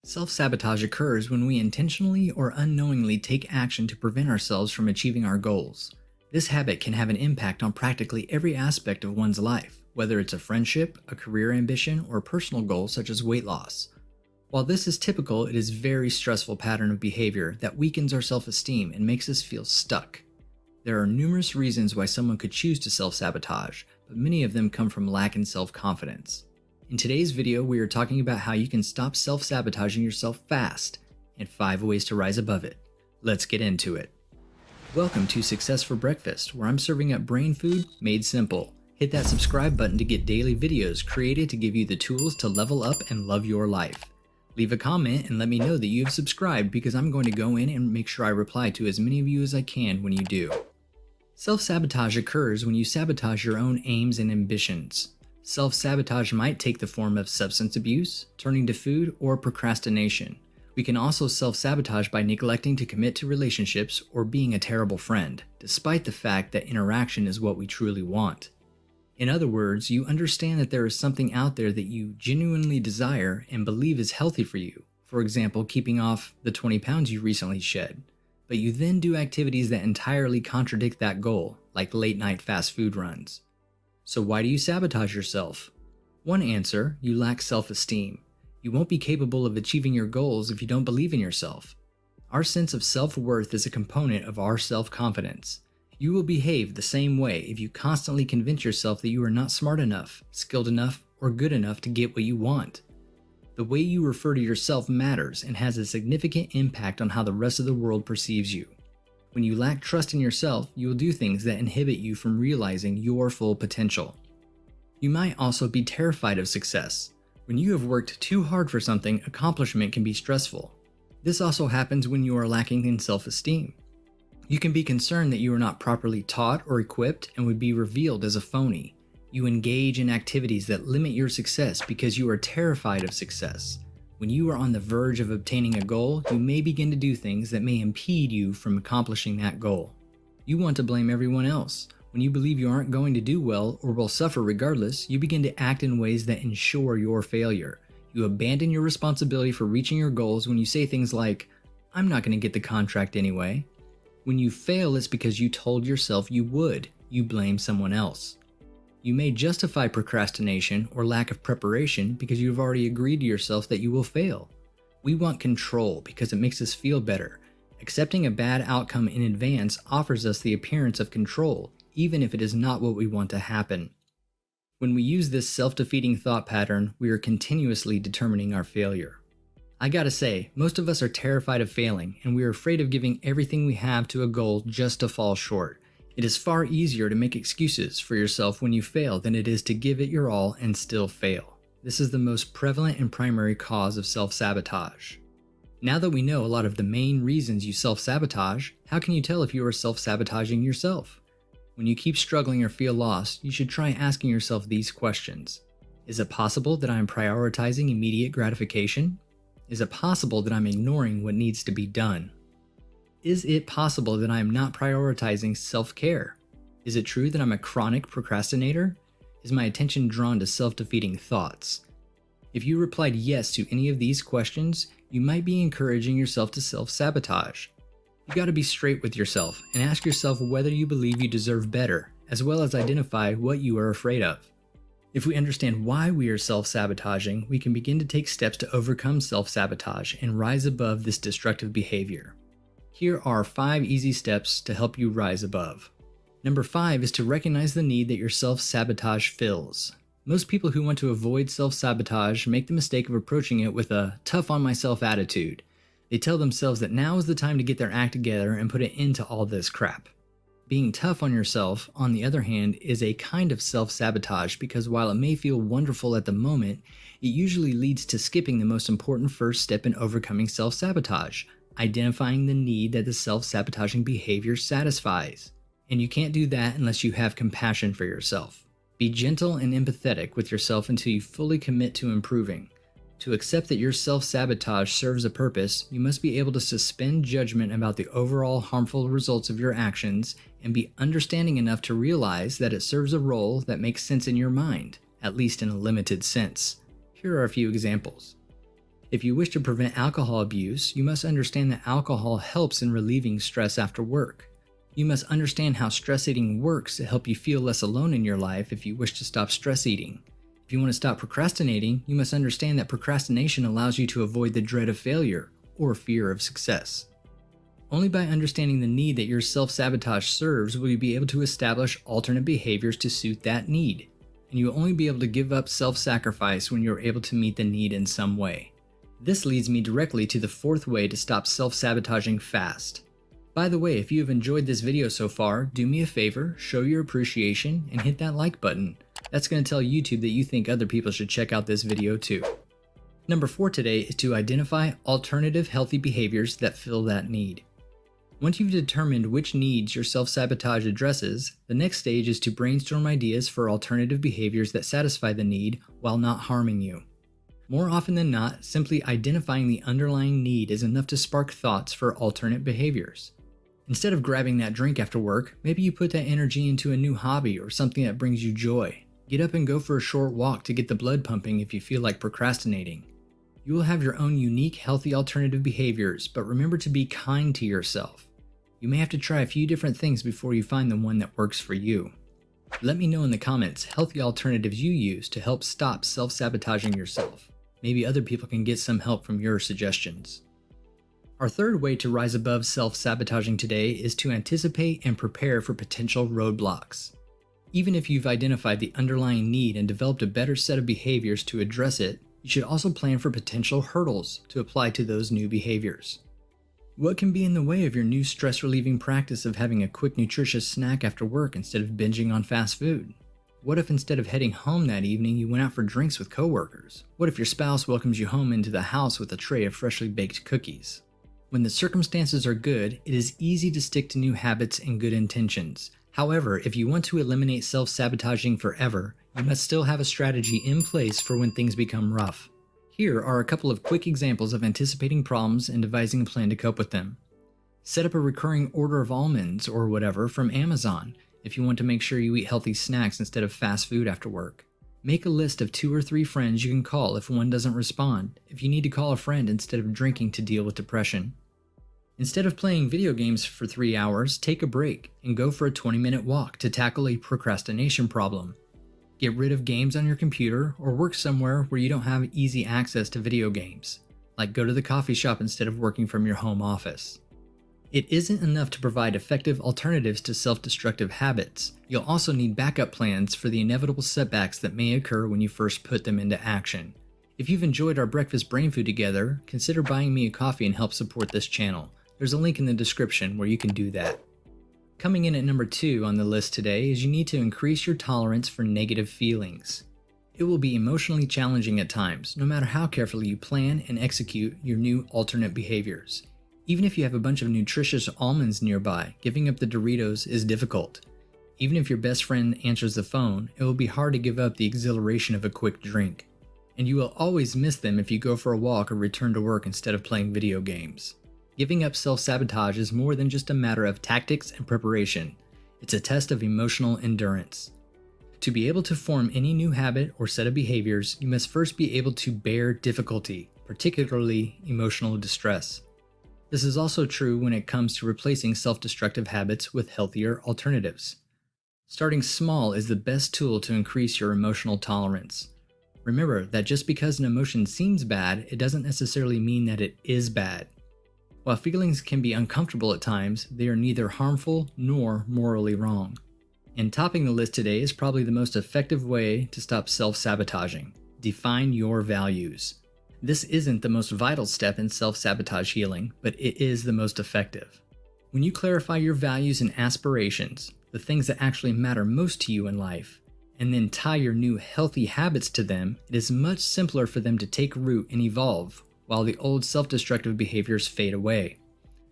Self-sabotage occurs when we intentionally or unknowingly take action to prevent ourselves from achieving our goals. This habit can have an impact on practically every aspect of one's life, whether it's a friendship, a career ambition, or a personal goal such as weight loss. While this is typical, it is a very stressful pattern of behavior that weakens our self-esteem and makes us feel stuck. There are numerous reasons why someone could choose to self-sabotage, but many of them come from lack in self-confidence. In today's video, we are talking about how you can stop self-sabotaging yourself fast and 5 ways to rise above it. Let's get into it. Welcome to Success for Breakfast, where I'm serving up brain food made simple. Hit that subscribe button to get daily videos created to give you the tools to level up and love your life. Leave a comment and let me know that you have subscribed because I'm going to go in and make sure I reply to as many of you as I can when you do. Self-sabotage occurs when you sabotage your own aims and ambitions. Self-sabotage might take the form of substance abuse, turning to food, or procrastination. We can also self-sabotage by neglecting to commit to relationships or being a terrible friend, despite the fact that interaction is what we truly want. In other words, you understand that there is something out there that you genuinely desire and believe is healthy for you. For example, keeping off the 20 pounds you recently shed. But you then do activities that entirely contradict that goal, like late-night fast food runs. So why do you sabotage yourself? One answer, you lack self-esteem. You won't be capable of achieving your goals if you don't believe in yourself. Our sense of self-worth is a component of our self-confidence. You will behave the same way if you constantly convince yourself that you are not smart enough, skilled enough, or good enough to get what you want. The way you refer to yourself matters and has a significant impact on how the rest of the world perceives you. When you lack trust in yourself, you will do things that inhibit you from realizing your full potential. You might also be terrified of success. When you have worked too hard for something, accomplishment can be stressful. This also happens when you are lacking in self-esteem. You can be concerned that you are not properly taught or equipped and would be revealed as a phony. You engage in activities that limit your success because you are terrified of success. When you are on the verge of obtaining a goal, you may begin to do things that may impede you from accomplishing that goal. You want to blame everyone else. When you believe you aren't going to do well or will suffer regardless, you begin to act in ways that ensure your failure. You abandon your responsibility for reaching your goals when you say things like, "I'm not going to get the contract anyway." When you fail, it's because you told yourself you would. You blame someone else. You may justify procrastination or lack of preparation because you've already agreed to yourself that you will fail. We want control because it makes us feel better. Accepting a bad outcome in advance offers us the appearance of control, even if it is not what we want to happen. When we use this self-defeating thought pattern, we are continuously determining our failure. I gotta say, most of us are terrified of failing, and we are afraid of giving everything we have to a goal just to fall short. It is far easier to make excuses for yourself when you fail than it is to give it your all and still fail. This is the most prevalent and primary cause of self-sabotage. Now that we know a lot of the main reasons you self-sabotage, how can you tell if you are self-sabotaging yourself? When you keep struggling or feel lost, you should try asking yourself these questions. Is it possible that I am prioritizing immediate gratification? Is it possible that I'm ignoring what needs to be done? Is it possible that I am not prioritizing self-care? Is it true that I'm a chronic procrastinator? Is my attention drawn to self-defeating thoughts? If you replied yes to any of these questions, you might be encouraging yourself to self-sabotage. You gotta be straight with yourself and ask yourself whether you believe you deserve better, as well as identify what you are afraid of. If we understand why we are self-sabotaging, we can begin to take steps to overcome self-sabotage and rise above this destructive behavior. Here are 5 easy steps to help you rise above. Number 5 is to recognize the need that your self-sabotage fills. Most people who want to avoid self-sabotage make the mistake of approaching it with a tough on myself attitude. They tell themselves that now is the time to get their act together and put an end to all this crap. Being tough on yourself, on the other hand, is a kind of self-sabotage because while it may feel wonderful at the moment, it usually leads to skipping the most important first step in overcoming self-sabotage. Identifying the need that the self-sabotaging behavior satisfies. And you can't do that unless you have compassion for yourself. Be gentle and empathetic with yourself until you fully commit to improving. To accept that your self-sabotage serves a purpose, you must be able to suspend judgment about the overall harmful results of your actions and be understanding enough to realize that it serves a role that makes sense in your mind, at least in a limited sense. Here are a few examples. If you wish to prevent alcohol abuse, you must understand that alcohol helps in relieving stress after work. You must understand how stress eating works to help you feel less alone in your life if you wish to stop stress eating. If you want to stop procrastinating, you must understand that procrastination allows you to avoid the dread of failure or fear of success. Only by understanding the need that your self-sabotage serves will you be able to establish alternate behaviors to suit that need. And you will only be able to give up self-sacrifice when you are able to meet the need in some way. This leads me directly to the fourth way to stop self-sabotaging fast. By the way, if you have enjoyed this video so far, do me a favor, show your appreciation, and hit that like button. That's going to tell YouTube that you think other people should check out this video too. Number 4 today is to identify alternative healthy behaviors that fill that need. Once you've determined which needs your self-sabotage addresses, the next stage is to brainstorm ideas for alternative behaviors that satisfy the need while not harming you. More often than not, simply identifying the underlying need is enough to spark thoughts for alternate behaviors. Instead of grabbing that drink after work, maybe you put that energy into a new hobby or something that brings you joy. Get up and go for a short walk to get the blood pumping if you feel like procrastinating. You will have your own unique, healthy alternative behaviors, but remember to be kind to yourself. You may have to try a few different things before you find the one that works for you. Let me know in the comments healthy alternatives you use to help stop self-sabotaging yourself. Maybe other people can get some help from your suggestions. Our third way to rise above self-sabotaging today is to anticipate and prepare for potential roadblocks. Even if you've identified the underlying need and developed a better set of behaviors to address it, you should also plan for potential hurdles to apply to those new behaviors. What can be in the way of your new stress-relieving practice of having a quick, nutritious snack after work instead of binging on fast food? What if instead of heading home that evening, you went out for drinks with coworkers? What if your spouse welcomes you home into the house with a tray of freshly baked cookies? When the circumstances are good, it is easy to stick to new habits and good intentions. However, if you want to eliminate self-sabotaging forever, you must still have a strategy in place for when things become rough. Here are a couple of quick examples of anticipating problems and devising a plan to cope with them. Set up a recurring order of almonds or whatever from Amazon if you want to make sure you eat healthy snacks instead of fast food after work. Make a list of 2 or 3 friends you can call if one doesn't respond, if you need to call a friend instead of drinking to deal with depression. Instead of playing video games for 3 hours, take a break and go for a 20-minute walk to tackle a procrastination problem. Get rid of games on your computer or work somewhere where you don't have easy access to video games, like go to the coffee shop instead of working from your home office. It isn't enough to provide effective alternatives to self-destructive habits. You'll also need backup plans for the inevitable setbacks that may occur when you first put them into action. If you've enjoyed our breakfast brain food together, consider buying me a coffee and help support this channel. There's a link in the description where you can do that. Coming in at number 2 on the list today is you need to increase your tolerance for negative feelings. It will be emotionally challenging at times, no matter how carefully you plan and execute your new alternate behaviors. Even if you have a bunch of nutritious almonds nearby, giving up the Doritos is difficult. Even if your best friend answers the phone, it will be hard to give up the exhilaration of a quick drink. And you will always miss them if you go for a walk or return to work instead of playing video games. Giving up self-sabotage is more than just a matter of tactics and preparation. It's a test of emotional endurance. To be able to form any new habit or set of behaviors, you must first be able to bear difficulty, particularly emotional distress. This is also true when it comes to replacing self-destructive habits with healthier alternatives. Starting small is the best tool to increase your emotional tolerance. Remember that just because an emotion seems bad, it doesn't necessarily mean that it is bad. While feelings can be uncomfortable at times, they are neither harmful nor morally wrong. And topping the list today is probably the most effective way to stop self-sabotaging. Define your values. This isn't the most vital step in self-sabotage healing, but it is the most effective. When you clarify your values and aspirations, the things that actually matter most to you in life, and then tie your new healthy habits to them, it is much simpler for them to take root and evolve, while the old self-destructive behaviors fade away.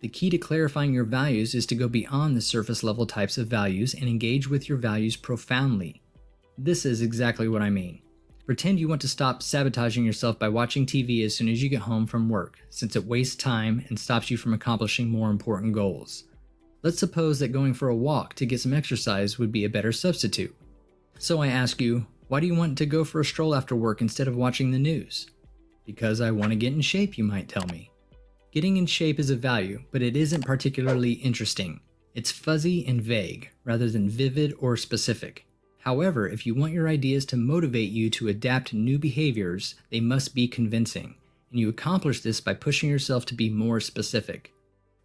The key to clarifying your values is to go beyond the surface level types of values and engage with your values profoundly. This is exactly what I mean. Pretend you want to stop sabotaging yourself by watching TV as soon as you get home from work, since it wastes time and stops you from accomplishing more important goals. Let's suppose that going for a walk to get some exercise would be a better substitute. So I ask you, why do you want to go for a stroll after work instead of watching the news? Because I want to get in shape, you might tell me. Getting in shape is a value, but it isn't particularly interesting. It's fuzzy and vague, rather than vivid or specific. However, if you want your ideas to motivate you to adapt new behaviors, they must be convincing, and you accomplish this by pushing yourself to be more specific.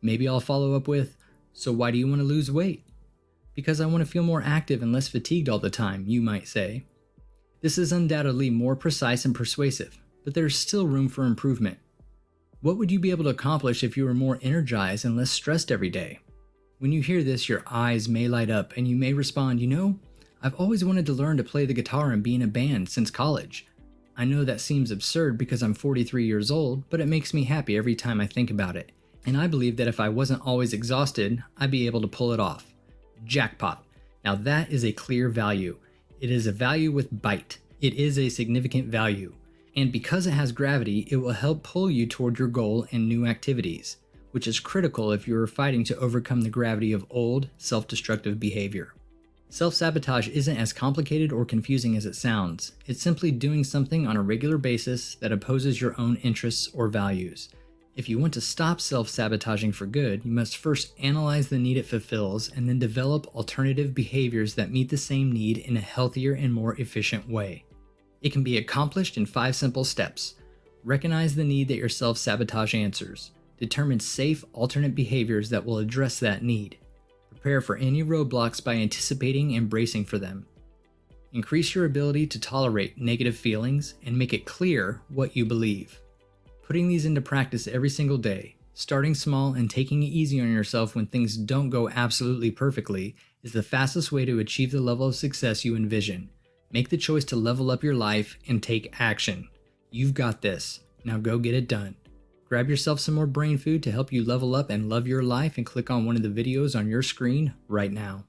Maybe I'll follow up with, so why do you want to lose weight? Because I want to feel more active and less fatigued all the time, you might say. This is undoubtedly more precise and persuasive, but there's still room for improvement. What would you be able to accomplish if you were more energized and less stressed every day? When you hear this, your eyes may light up and you may respond, I've always wanted to learn to play the guitar and be in a band since college. I know that seems absurd because I'm 43 years old, but it makes me happy every time I think about it. And I believe that if I wasn't always exhausted, I'd be able to pull it off. Jackpot. Now that is a clear value. It is a value with bite. It is a significant value. And because it has gravity, it will help pull you toward your goal and new activities, which is critical if you are fighting to overcome the gravity of old, self-destructive behavior. Self-sabotage isn't as complicated or confusing as it sounds. It's simply doing something on a regular basis that opposes your own interests or values. If you want to stop self-sabotaging for good, you must first analyze the need it fulfills and then develop alternative behaviors that meet the same need in a healthier and more efficient way. It can be accomplished in 5 simple steps. Recognize the need that your self-sabotage answers. Determine safe alternate behaviors that will address that need. Prepare for any roadblocks by anticipating and bracing for them. Increase your ability to tolerate negative feelings and make it clear what you believe. Putting these into practice every single day, starting small and taking it easy on yourself when things don't go absolutely perfectly, is the fastest way to achieve the level of success you envision. Make the choice to level up your life and take action. You've got this. Now go get it done. Grab yourself some more brain food to help you level up and love your life and click on one of the videos on your screen right now.